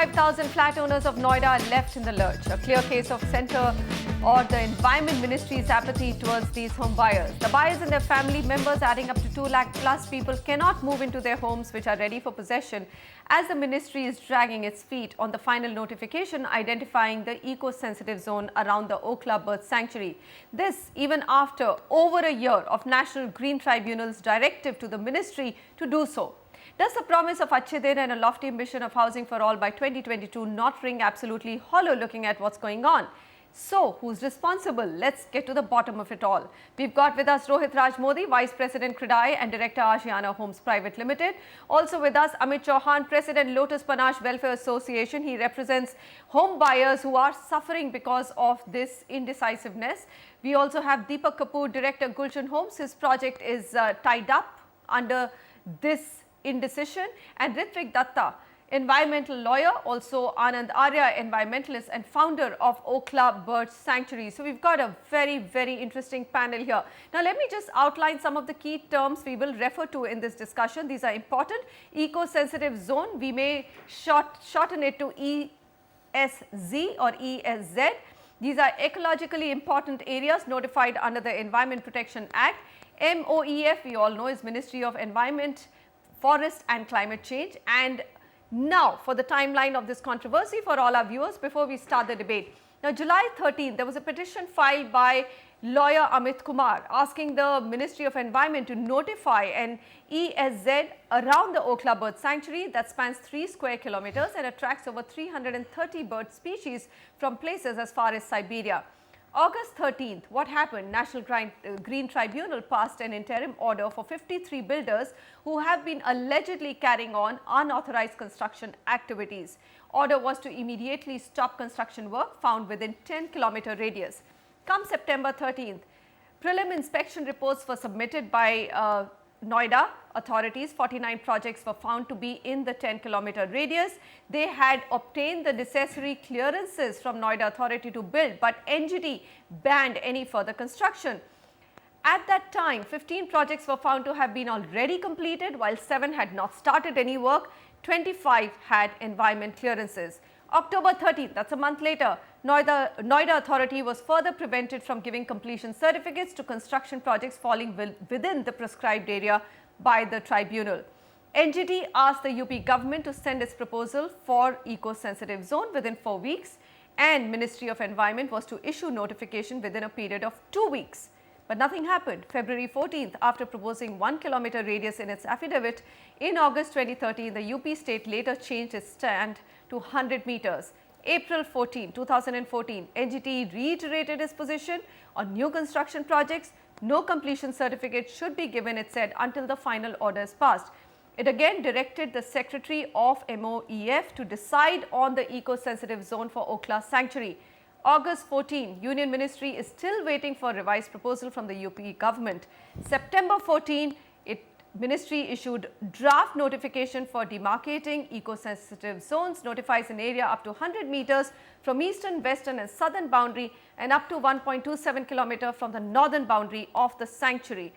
55,000 flat owners of Noida are left in the lurch. A clear case of centre or the Environment Ministry's apathy towards these home buyers. The buyers and their family members, adding up to 2 lakh plus people, cannot move into their homes which are ready for possession as the ministry is dragging its feet on the final notification identifying the eco-sensitive zone around the Okla Bird Sanctuary. This even after over a year of National Green Tribunal's directive to the ministry to do so. Does the promise of Achhe Din and a lofty ambition of housing for all by 2022 not ring absolutely hollow looking at what's going on? So, who's responsible? Let's get to the bottom of it all. We've got with us Rohit Raj Modi, Vice President CREDAI and Director Ashiana Homes Private Limited. Also with us Amit Chauhan, President Lotus Panache Welfare Association. He represents home buyers who are suffering because of this indecisiveness. We also have Deepak Kapoor, Director Gulshan Homes. His project is tied up under this indecision, and Ritvik Datta, environmental lawyer, also Anand Arya, environmentalist and founder of Okla Bird Sanctuary. So we've got a very, very interesting panel here. Now let me just outline some of the key terms we will refer to in this discussion. These are important. Eco-sensitive zone, we may shorten it to ESZ or ESZ. These are ecologically important areas notified under the Environment Protection Act. MOEF, we all know, is Ministry of Environment, Forest and Climate Change. And now for the timeline of this controversy for all our viewers before we start the debate. Now July 13th, there was a petition filed by lawyer Amit Kumar asking the Ministry of Environment to notify an ESZ around the Okla Bird Sanctuary that spans 3 square kilometers and attracts over 330 bird species from places as far as Siberia. August 13th, what happened? National Green Tribunal passed an interim order for 53 builders who have been allegedly carrying on unauthorized construction activities. Order was to immediately stop construction work found within 10-kilometer radius. Come September 13th, prelim inspection reports were submitted by Noida authorities. 49 projects were found to be in the 10-kilometer radius. They had obtained the necessary clearances from Noida authority to build, but NGT banned any further construction. At that time, 15 projects were found to have been already completed, while 7 had not started any work. 25 had environment clearances. October 13th, that's a month later, Noida authority was further prevented from giving completion certificates to construction projects falling within the prescribed area by the tribunal. NGT asked the UP government to send its proposal for eco-sensitive zone within 4 weeks, and Ministry of Environment was to issue notification within a period of 2 weeks. But nothing happened. February 14th, after proposing 1 kilometer radius in its affidavit, in August 2013, the UP state later changed its stand to 100 meters. April 14, 2014, NGT reiterated its position on new construction projects. No completion certificate should be given, it said, until the final order is passed. It again directed the Secretary of MOEF to decide on the eco-sensitive zone for Okla Sanctuary. August 14, Union Ministry is still waiting for a revised proposal from the UP government. September 14, Ministry issued draft notification for demarcating eco-sensitive zones, notifies an area up to 100 meters from eastern, western and southern boundary and up to 1.27 kilometer from the northern boundary of the sanctuary.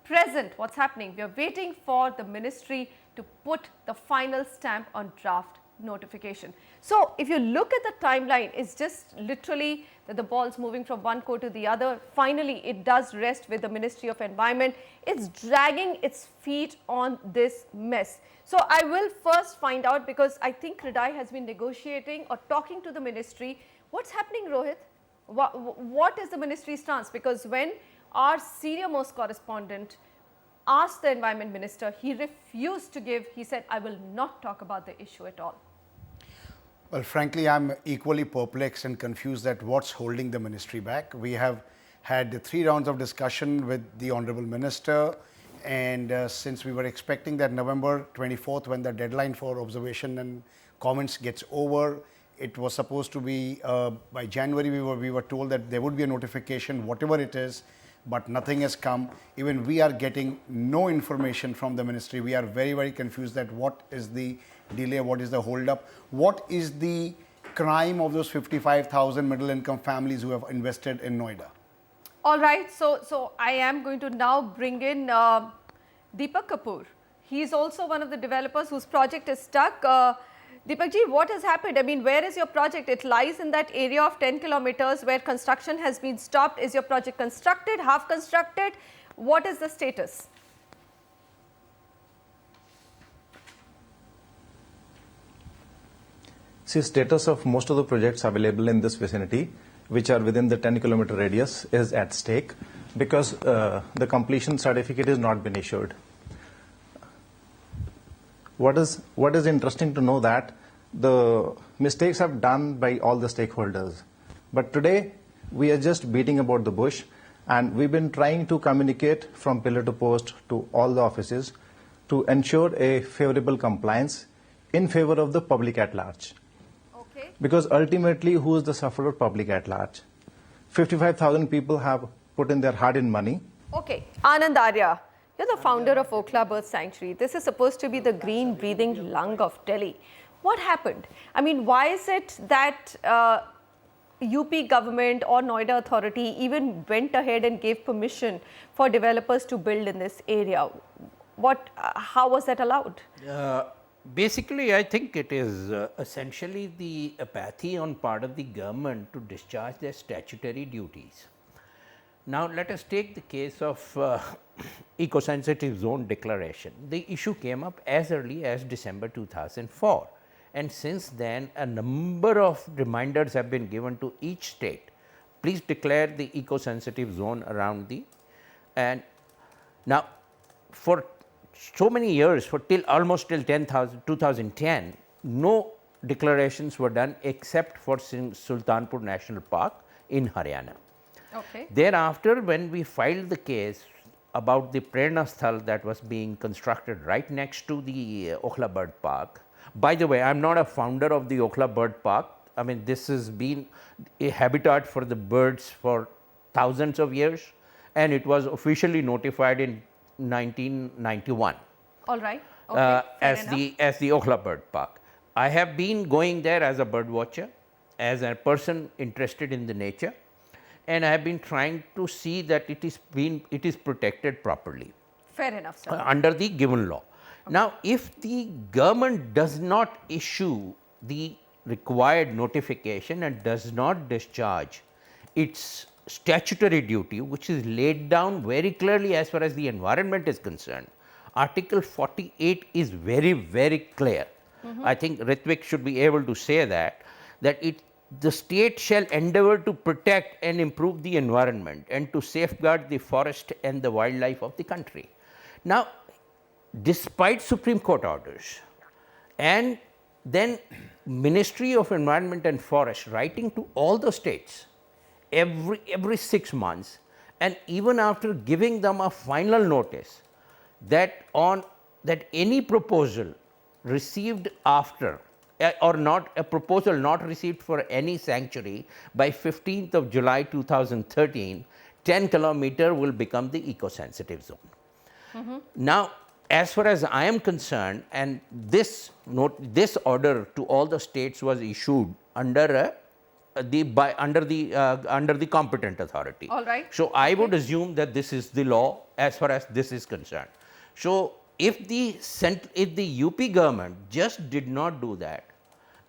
Present, what's happening? We are waiting for the ministry to put the final stamp on draft notification. So, if you look at the timeline, it's just literally that the ball's moving from one court to the other. Finally, it does rest with the Ministry of Environment. It's dragging its feet on this mess. So, I will first find out, because I think CREDAI has been negotiating or talking to the ministry. What's happening, Rohit? What is the ministry's stance? Because when our senior most correspondent asked the Environment Minister, he refused to give. He said, I will not talk about the issue at all. Well, frankly, I'm equally perplexed and confused at what's holding the ministry back. We have had 3 rounds of discussion with the Honorable Minister, and since we were expecting that November 24th, when the deadline for observation and comments gets over, it was supposed to be by January. We were told that there would be a notification, whatever it is, but nothing has come. Even we are getting no information from the ministry. We are very, very confused that what is the delay, what is the hold up, what is the crime of those 55,000 middle income families who have invested in Noida. All right, so I am going to now bring in Deepak Kapoor. He is also one of the developers whose project is stuck. Deepak ji, what has happened? I mean, where is your project? It lies in that area of 10 kilometers where construction has been stopped. Is your project constructed, half constructed? What is the status? See, status of most of the projects available in this vicinity, which are within the 10-kilometer radius, is at stake because the completion certificate has not been issued. What is interesting to know that the mistakes have done by all the stakeholders. But today, we are just beating about the bush, and we've been trying to communicate from pillar to post to all the offices to ensure a favorable compliance in favor of the public at large. Okay. Because ultimately, who is the sufferer? Public at large. 55,000 people have put in their hard-earned money. Okay, Anand Arya, you're the founder of Okhla Bird Sanctuary. This is supposed to be the green breathing lung of Delhi. What happened? I mean, why is it that UP government or Noida authority even went ahead and gave permission for developers to build in this area? How was that allowed? Basically, I think it is essentially the apathy on part of the government to discharge their statutory duties. Now, let us take the case of eco-sensitive zone declaration. The issue came up as early as December 2004, and since then a number of reminders have been given to each state. Please declare the eco-sensitive zone around the, and now for so many years, for almost till 2010, no declarations were done except for Sultanpur National Park in Haryana. Okay. Thereafter, when we filed the case about the Prerna Sthal that was being constructed right next to the Okhla Bird Park. By the way, I am not a founder of the Okhla Bird Park. I mean, this has been a habitat for the birds for thousands of years, and it was officially notified in 1991. All right. Okay. As the Okhla Bird Park. I have been going there as a bird watcher, as a person interested in the nature, and I have been trying to see that it is protected properly. Fair enough, sir. Under the given law. Okay. Now, if the government does not issue the required notification and does not discharge its statutory duty, which is laid down very clearly as far as the environment is concerned, Article 48 is very, very clear. I think Ritvik should be able to say that the state shall endeavor to protect and improve the environment and to safeguard the forest and the wildlife of the country. Now, despite Supreme Court orders and then Ministry of Environment and Forest writing to all the states every 6 months, and even after giving them a final notice that any proposal received after or not a proposal not received for any sanctuary by 15th of July 2013, 10 kilometer will become the eco-sensitive zone. Now, as far as I am concerned, and this order to all the states was issued under the competent authority. All right. So I would assume that this is the law as far as this is concerned. So if the UP government just did not do that,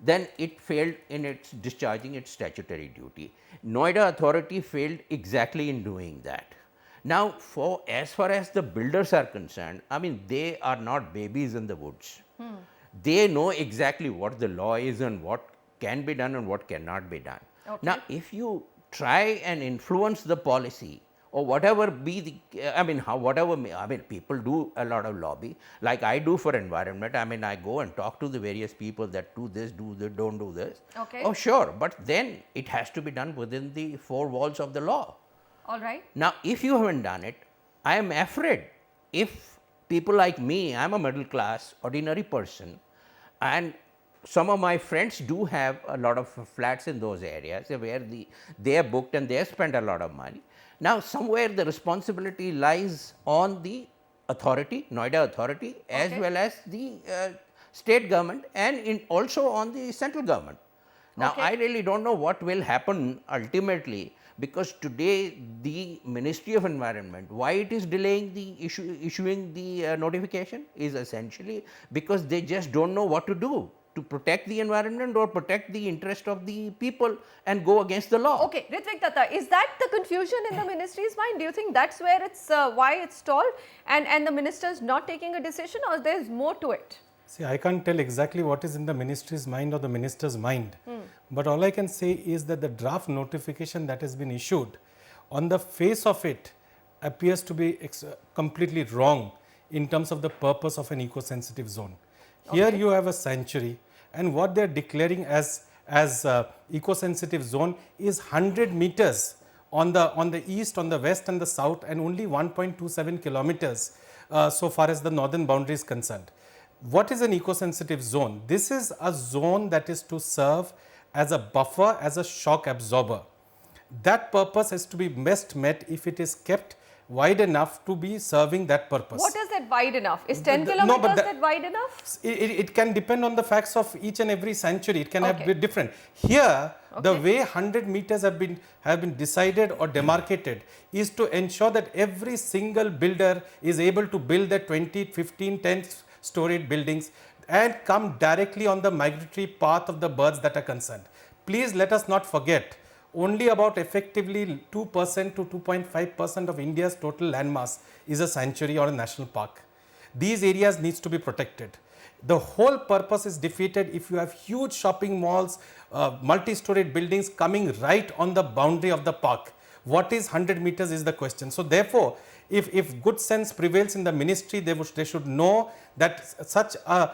then it failed in its discharging its statutory duty. Noida authority failed exactly in doing that. Now, as far as the builders are concerned, I mean, they are not babies in the woods. They know exactly what the law is and what can be done and what cannot be done. Okay. Now, if you try and influence the policy or whatever be the, people do a lot of lobby, like I do for environment. I mean, I go and talk to the various people that do this, don't do this. Okay. Oh, sure, but then it has to be done within the four walls of the law. All right. Now, if you haven't done it, I am afraid if people like me, I am a middle class, ordinary person, and some of my friends do have a lot of flats in those areas where they are booked and they have spent a lot of money. Now, somewhere the responsibility lies on the authority, Noida authority, as well as the state government and also on the central government. Now, I really don't know what will happen ultimately, because today the Ministry of Environment, why it is delaying the issuing the notification is essentially because they just don't know what to do. to protect the environment or protect the interest of the people and go against the law. Okay, Ritvik Datta, is that the confusion in the ministry's mind? Do you think that's where it's why it's stalled and the minister's not taking a decision, or there's more to it? See, I can't tell exactly what is in the ministry's mind or the minister's mind, but all I can say is that the draft notification that has been issued, on the face of it, appears to be completely wrong in terms of the purpose of an eco-sensitive zone. Here you have a sanctuary, and what they are declaring as eco-sensitive zone is 100 meters on the east, on the west and the south, and only 1.27 kilometers so far as the northern boundary is concerned. What is an eco-sensitive zone? This is a zone that is to serve as a buffer, as a shock absorber. That purpose has to be best met if it is kept wide enough to be serving that purpose. What is that wide enough? Is 10 kilometers that wide enough? It can depend on the facts of each and every sanctuary. It can have be different. Here, the way 100 meters have been decided or demarcated is to ensure that every single builder is able to build their 20, 15, 10 storied buildings and come directly on the migratory path of the birds that are concerned. Please let us not forget, only about effectively 2% to 2.5% of India's total landmass is a sanctuary or a national park. These areas needs to be protected. The whole purpose is defeated if you have huge shopping malls, multi-storied buildings coming right on the boundary of the park. What is 100 meters is the question. So therefore, if good sense prevails in the ministry, they should know that such a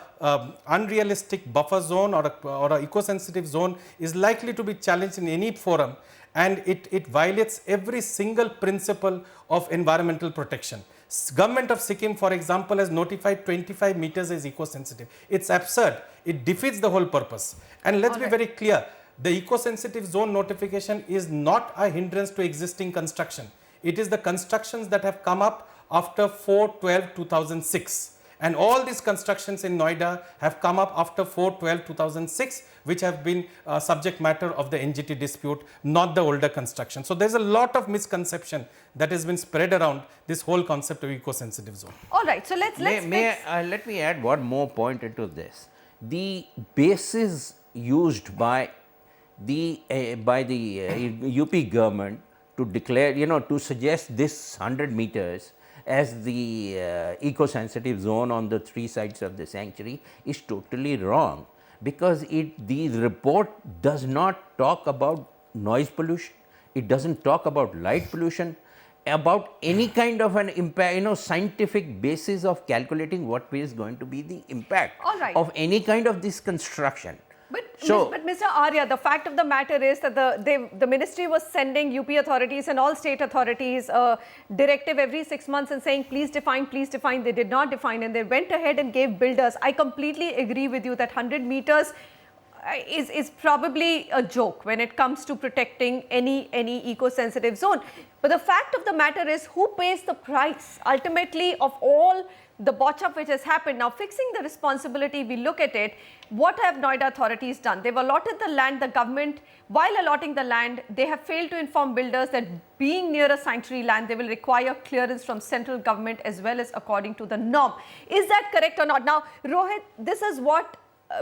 unrealistic buffer zone or a eco-sensitive zone is likely to be challenged in any forum, and it violates every single principle of environmental protection. Government of Sikkim, for example, has notified 25 meters as eco-sensitive. It's absurd. It defeats the whole purpose. And let's be very clear, the eco-sensitive zone notification is not a hindrance to existing construction. It is the constructions that have come up after 4/12/2006, and all these constructions in Noida have come up after 4/12/2006, which have been subject matter of the NGT dispute, not the older construction. So there's a lot of misconception that has been spread around this whole concept of eco-sensitive zone. All right, so let's let me add one more point into this. The basis used by the UP government to declare, to suggest this 100 meters as the eco-sensitive zone on the three sides of the sanctuary is totally wrong, because the report does not talk about noise pollution, it doesn't talk about light pollution, about any kind of an impact, scientific basis of calculating what is going to be the impact of any kind of this construction. But Mr. Arya, the fact of the matter is that the ministry was sending UP authorities and all state authorities a directive every 6 months and saying, please define, please define. They did not define, and they went ahead and gave builders. I completely agree with you that 100 meters is probably a joke when it comes to protecting any eco-sensitive zone. But the fact of the matter is, who pays the price ultimately of all the botch-up which has happened? Now, fixing the responsibility, we look at it, what have Noida authorities done? They've allotted the land. The government, while allotting the land, they have failed to inform builders that being near a sanctuary land, they will require clearance from central government as well as according to the norm. Is that correct or not? Now, Rohit, this is what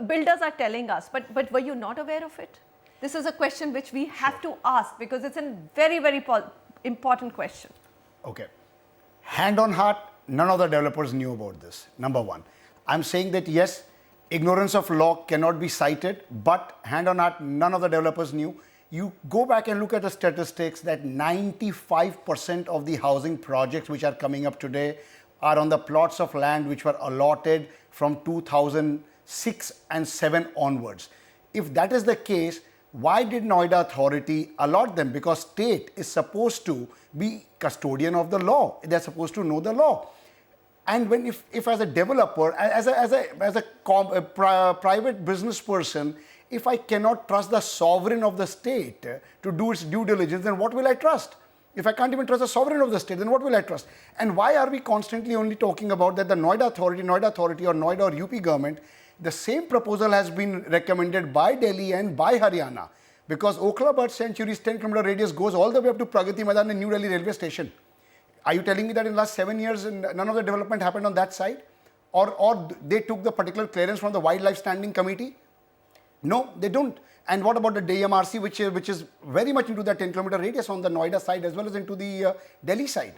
builders are telling us, but were you not aware of it? This is a question which we have to ask, because it's a very, very important question. Okay. Hand on heart, none of the developers knew about this, number one. I'm saying that yes, ignorance of law cannot be cited, but hand on heart, none of the developers knew. You go back and look at the statistics that 95% of the housing projects which are coming up today are on the plots of land which were allotted from 2006 and 7 onwards. If that is the case, why did Noida authority allot them? Because state is supposed to be custodian of the law. They're supposed to know the law. And when if as a developer, as a private business person, if I cannot trust the sovereign of the state to do its due diligence, then what will I trust? If I can't even trust the sovereign of the state, then what will I trust? And why are we constantly only talking about that the Noida authority or Noida or UP government? The same proposal has been recommended by Delhi and by Haryana, because Okhla Bird Sanctuary's 10-kilometer radius goes all the way up to Pragati Maidan and New Delhi railway station. Are you telling me that in the last 7 years none of the development happened on that side? Or they took the particular clearance from the Wildlife Standing Committee? No, they don't. And what about the DMRC, which is very much into the 10-kilometer radius on the Noida side as well as into the Delhi side?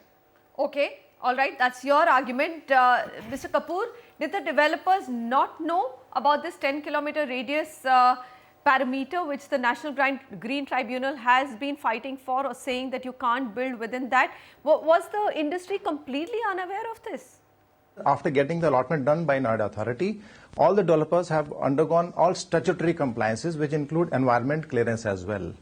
Okay, all right, that's your argument. Mr. Kapoor, did the developers not know about this 10-kilometer radius parameter which the National Green Tribunal has been fighting for, or saying that you can't build within that? Was the industry completely unaware of this? After getting the allotment done by Noida Authority, all the developers have undergone all statutory compliances, which include environment clearance as well.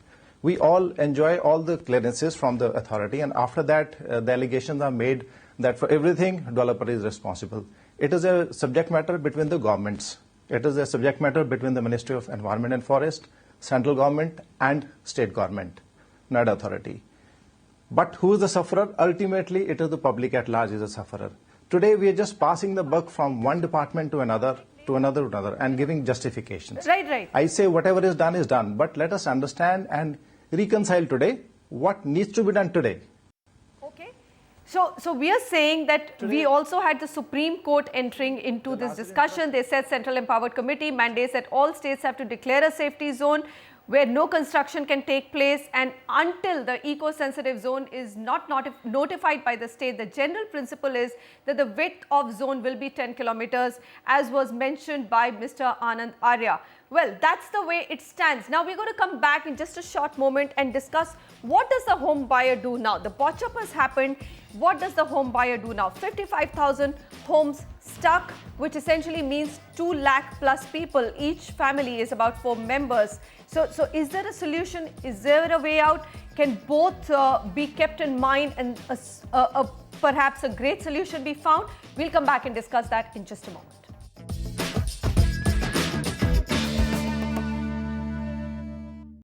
We all enjoy all the clearances from the authority, and after that the allegations are made that for everything developer is responsible. It is a subject matter between the governments. It is a subject matter between the Ministry of Environment and Forest, central government and state government, Noida Authority. But who is the sufferer? Ultimately it is the public at large is the sufferer. Today we are just passing the buck from one department to another, and giving justifications. Right. I say whatever is done, but let us understand and reconcile today what needs to be done today. Okay. So we are saying that we also had the Supreme Court entering into this discussion. They said Central Empowered Committee mandates that all states have to declare a safety zone where no construction can take place, and until the eco-sensitive zone is not notified by the state, the general principle is that the width of zone will be 10 kilometers, as was mentioned by Mr. Anand Arya. Well, that's the way it stands. Now we're going to come back in just a short moment and discuss what does the home buyer do now. The botch up has happened. What does the home buyer do now? 55,000 homes stuck, which essentially means 2 lakh plus people. Each family is about 4 members. So is there a solution? Is there a way out? Can both be kept in mind and perhaps a great solution be found? We'll come back and discuss that in just a moment.